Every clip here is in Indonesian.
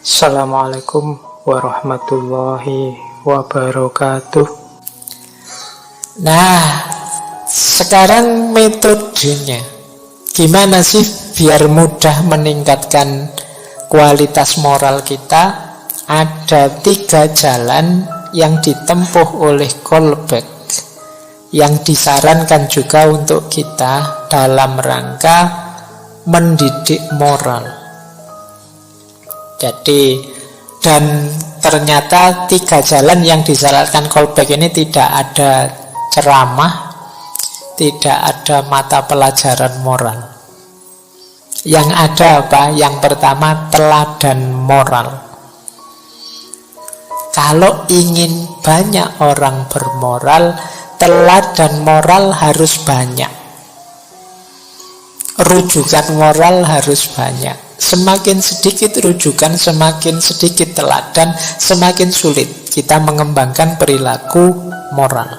Assalamualaikum warahmatullahi wabarakatuh. Nah, sekarang metodenya. Gimana sih biar mudah meningkatkan kualitas moral kita? Ada 3 jalan yang ditempuh oleh Kolbeck, yang disarankan juga untuk kita dalam rangka mendidik moral. Jadi, dan ternyata 3 jalan yang disarankan Kolbeck ini tidak ada ceramah, tidak ada mata pelajaran moral. Yang ada apa? Yang pertama, teladan moral. Kalau ingin banyak orang bermoral, teladan moral harus banyak. Rujukan moral harus banyak. Semakin sedikit rujukan, semakin sedikit teladan, semakin sulit kita mengembangkan perilaku moral.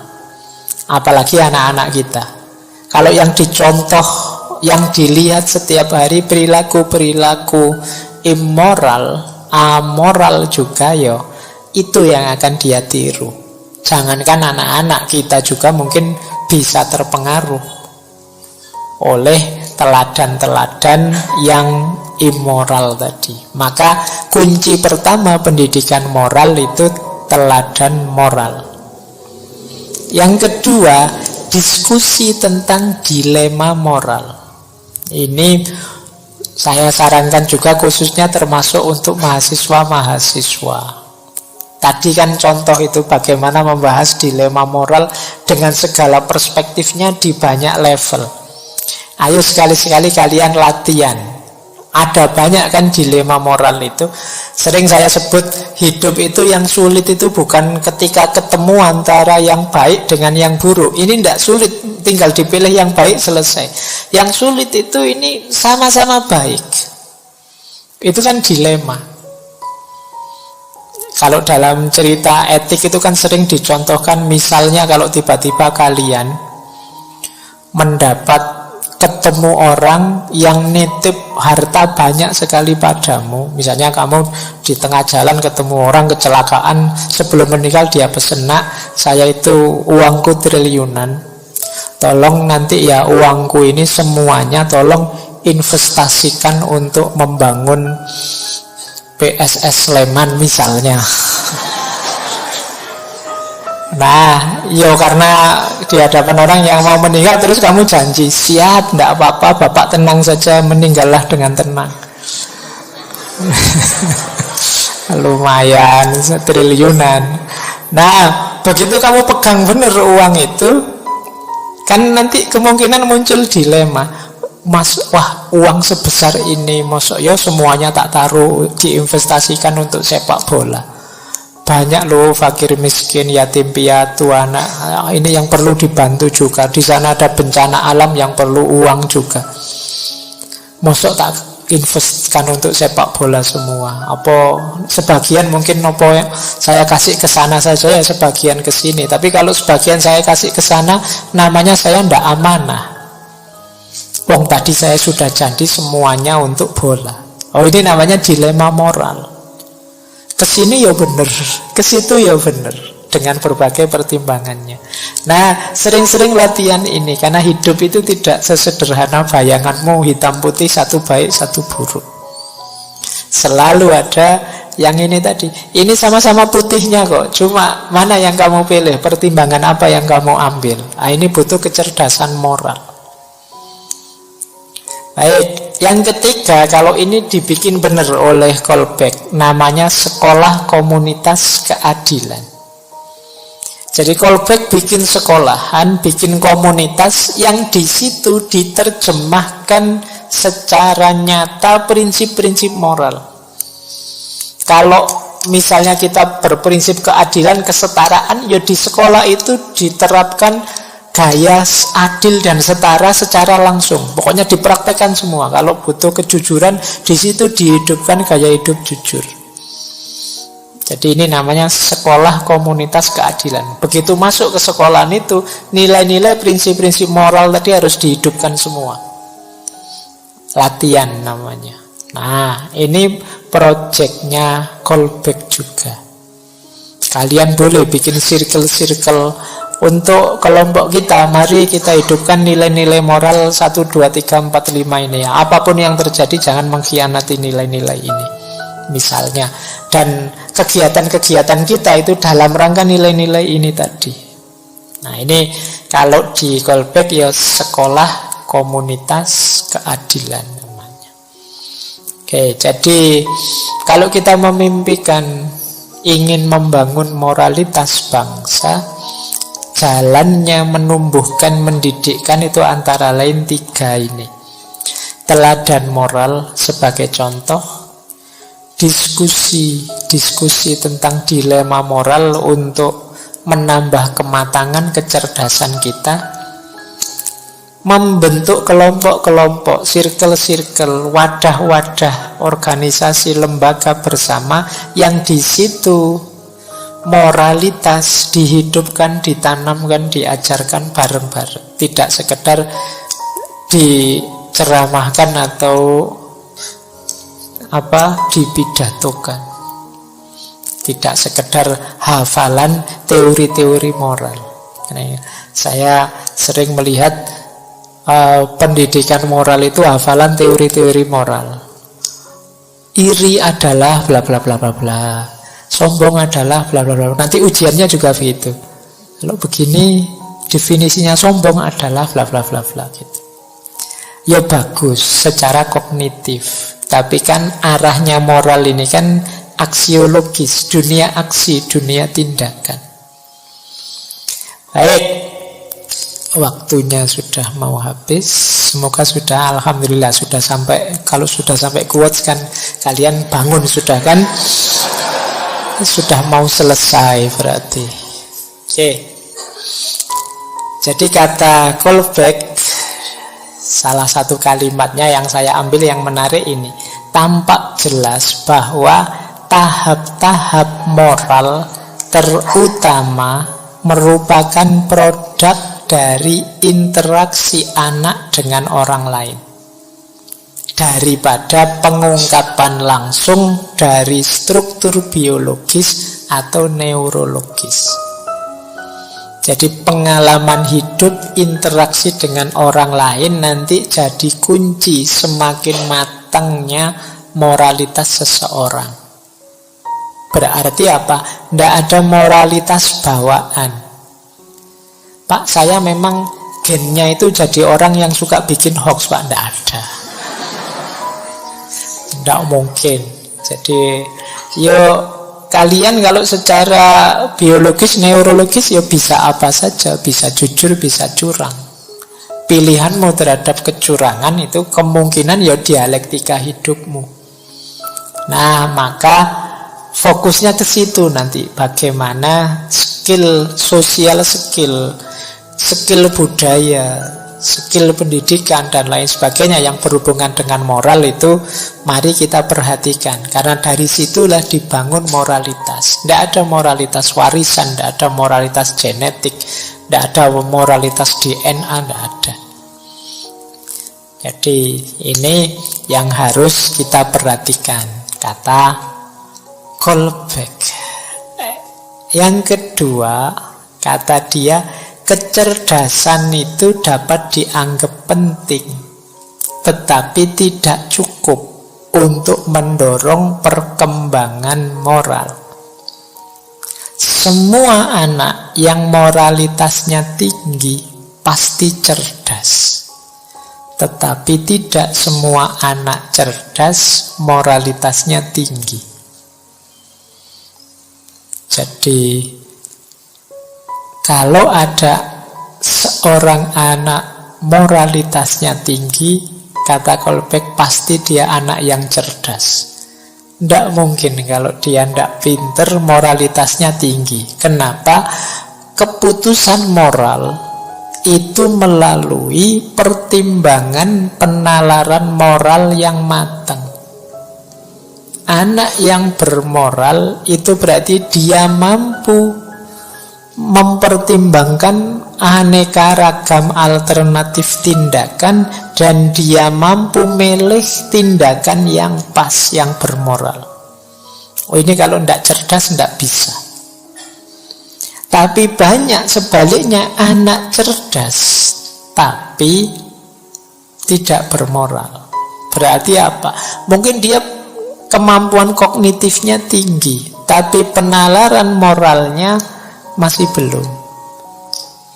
Apalagi anak-anak kita. Kalau yang dicontoh, yang dilihat setiap hari perilaku-perilaku immoral, amoral juga ya, itu yang akan dia tiru. Jangankan anak-anak, kita juga mungkin bisa terpengaruh oleh teladan-teladan yang immoral tadi. Maka kunci pertama pendidikan moral itu teladan moral. Yang kedua, diskusi tentang dilema moral. Ini saya sarankan juga khususnya termasuk untuk mahasiswa-mahasiswa. Tadi kan contoh itu bagaimana membahas dilema moral dengan segala perspektifnya di banyak level. Ayo sekali-sekali kalian latihan. Ada banyak kan dilema moral itu. Sering saya sebut hidup itu yang sulit itu bukan ketika ketemu antara yang baik dengan yang buruk. Ini tidak sulit, tinggal dipilih yang baik selesai. Yang sulit itu ini sama-sama baik. Itu kan dilema. Kalau dalam cerita etik itu kan sering dicontohkan, misalnya kalau tiba-tiba kalian mendapat ketemu orang yang nitip harta banyak sekali padamu. Misalnya kamu di tengah jalan ketemu orang kecelakaan, sebelum meninggal dia pesen, "Nak, saya itu uangku triliunan. Tolong nanti ya uangku ini semuanya tolong investasikan untuk membangun PSS Sleman misalnya." Nah, karena di hadapan orang yang mau meninggal terus kamu janji, "Siap, tidak apa-apa, Bapak tenang saja, meninggallah dengan tenang." Lumayan, triliunan. Nah, begitu kamu pegang benar uang itu, kan nanti kemungkinan muncul dilema. Wah, uang sebesar ini, masuk ya semuanya tak taruh diinvestasikan untuk sepak bola. Banyak loh fakir miskin, yatim piatu, anak ini yang perlu dibantu juga. Di sana ada bencana alam yang perlu uang juga. Mosok tak investkan untuk sepak bola semua? Apa sebagian mungkin saya kasih ke sana saja ya, sebagian ke sini. Tapi kalau sebagian saya kasih ke sana, namanya saya ndak amanah. Wong tadi saya sudah janji semuanya untuk bola. Oh, ini namanya dilema moral. Kesini ya benar, kesitu ya benar, dengan berbagai pertimbangannya. Nah, sering-sering latihan ini, karena hidup itu tidak sesederhana bayanganmu, hitam putih, satu baik, satu buruk. Selalu ada yang ini tadi. Ini sama-sama putihnya kok, cuma mana yang kamu pilih, pertimbangan apa yang kamu ambil. Nah, ini butuh kecerdasan moral. Baik, yang ketiga, kalau ini dibikin benar oleh Kolbeck, namanya sekolah komunitas keadilan. Jadi Kolbeck bikin sekolahan, bikin komunitas yang di situ diterjemahkan secara nyata prinsip-prinsip moral. Kalau misalnya kita berprinsip keadilan, kesetaraan, ya di sekolah itu diterapkan gaya adil dan setara secara langsung. Pokoknya dipraktekkan semua. Kalau butuh kejujuran, di situ dihidupkan gaya hidup jujur. Jadi ini namanya sekolah komunitas keadilan. Begitu masuk ke sekolahan itu, nilai-nilai prinsip-prinsip moral tadi harus dihidupkan semua. Latihan namanya. Nah, ini proyeknya callback juga. Kalian boleh bikin circle-circle untuk kelompok kita. Mari kita hidupkan nilai-nilai moral 1, 2, 3, 4, 5 ini ya. Apapun yang terjadi jangan mengkhianati nilai-nilai ini, misalnya. Dan kegiatan-kegiatan kita itu dalam rangka nilai-nilai ini tadi. Nah, ini kalau di callback ya sekolah komunitas keadilan namanya. Oke, jadi kalau kita memimpikan ingin membangun moralitas bangsa, jalannya menumbuhkan, mendidikkan itu antara lain 3 ini. Teladan moral sebagai contoh, diskusi tentang dilema moral untuk menambah kematangan kecerdasan kita, membentuk kelompok-kelompok, circle-circle, wadah-wadah, organisasi, lembaga bersama yang di situ moralitas dihidupkan, ditanamkan, diajarkan bareng-bareng. Tidak sekedar diceramahkan atau dipidatokan. Tidak sekedar hafalan teori-teori moral. Nah, saya sering melihat pendidikan moral itu hafalan teori-teori moral. Iri adalah bla bla bla bla bla. Sombong adalah bla bla bla. Nanti ujiannya juga begitu. Kalau begini definisinya sombong adalah bla bla bla bla gitu. Ya bagus secara kognitif, tapi kan arahnya moral ini kan aksiologis, dunia aksi, dunia tindakan. Baik, waktunya sudah mau habis. Semoga sudah, alhamdulillah sudah sampai. Kalau sudah sampai quotes kan kalian bangun sudah kan? Sudah mau selesai berarti. Oke. Jadi kata callback, salah satu kalimatnya yang saya ambil yang menarik ini. Tampak jelas bahwa tahap-tahap moral terutama merupakan produk dari interaksi anak dengan orang lain, daripada pengungkapan langsung dari struktur biologis atau neurologis. Jadi pengalaman hidup, interaksi dengan orang lain nanti jadi kunci semakin matangnya moralitas seseorang. Berarti apa? Tidak ada moralitas bawaan. Pak, saya memang gennya itu jadi orang yang suka bikin hoax, Pak. Tidak ada. Tidak mungkin. Jadi, kalian kalau secara biologis, neurologis, bisa apa saja. Bisa jujur, bisa curang. Pilihanmu terhadap kecurangan itu kemungkinan dialektika hidupmu. Nah, maka fokusnya ke situ nanti. Bagaimana skill sosial, skill budaya, skill pendidikan dan lain sebagainya yang berhubungan dengan moral itu mari kita perhatikan. Karena dari situlah dibangun moralitas. Tidak ada moralitas warisan, tidak ada moralitas genetik, tidak ada moralitas DNA, tidak ada. Jadi ini yang harus kita perhatikan. Kata callback. Yang kedua, kata dia, kecerdasan itu dapat dianggap penting, tetapi tidak cukup untuk mendorong perkembangan moral. Semua anak yang moralitasnya tinggi pasti cerdas, tetapi tidak semua anak cerdas moralitasnya tinggi. Jadi kalau ada seorang anak moralitasnya tinggi, kata callback, pasti dia anak yang cerdas. Tidak mungkin kalau dia tidak pinter moralitasnya tinggi. Kenapa? Keputusan moral itu melalui pertimbangan penalaran moral yang matang. Anak yang bermoral itu berarti dia mampu mempertimbangkan aneka ragam alternatif tindakan, dan dia mampu milih tindakan yang pas, yang bermoral. Oh, ini kalau tidak cerdas tidak bisa. Tapi banyak sebaliknya anak cerdas tapi tidak bermoral. Berarti apa? Mungkin dia kemampuan kognitifnya tinggi, tapi penalaran moralnya masih belum.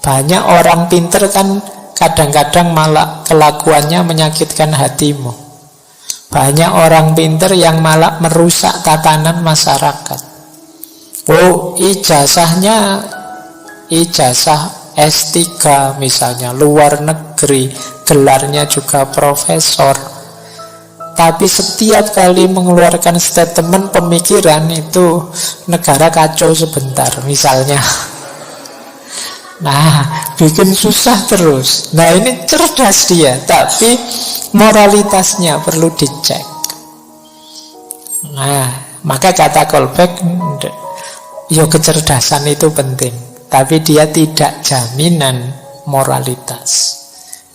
Banyak orang pinter kan kadang-kadang malah kelakuannya menyakitkan hatimu. Banyak orang pinter yang malah merusak tatanan masyarakat. Oh, ijazahnya ijazah S3 misalnya, luar negeri, gelarnya juga profesor. Tapi setiap kali mengeluarkan statement pemikiran itu negara kacau sebentar misalnya. Nah, bikin susah terus. Nah, ini cerdas dia, tapi moralitasnya perlu dicek. Nah, maka kata Kolbeck, ya kecerdasan itu penting, tapi dia tidak jaminan moralitas.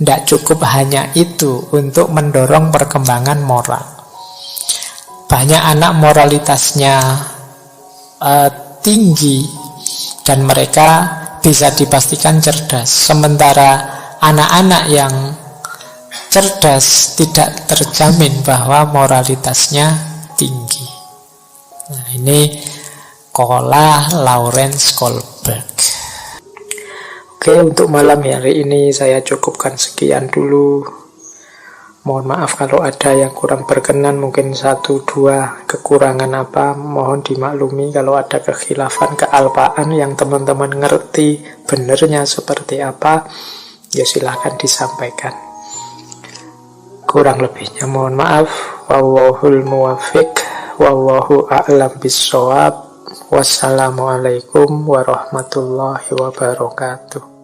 Tidak cukup hanya itu untuk mendorong perkembangan moral. Banyak anak moralitasnya tinggi dan mereka bisa dipastikan cerdas. Sementara anak-anak yang cerdas tidak terjamin bahwa moralitasnya tinggi. Nah, ini Kola Lawrence Kohlberg. Oke, untuk malam hari ini saya cukupkan sekian dulu. Mohon maaf kalau ada yang kurang berkenan, mungkin 1-2 kekurangan apa, mohon dimaklumi. Kalau ada kekhilafan, kealpaan yang teman-teman ngerti benernya seperti apa, ya silahkan disampaikan. Kurang lebihnya mohon maaf. Wallahul muwaffiq, wallahu a'lam bissawab. Wassalamualaikum warahmatullahi wabarakatuh.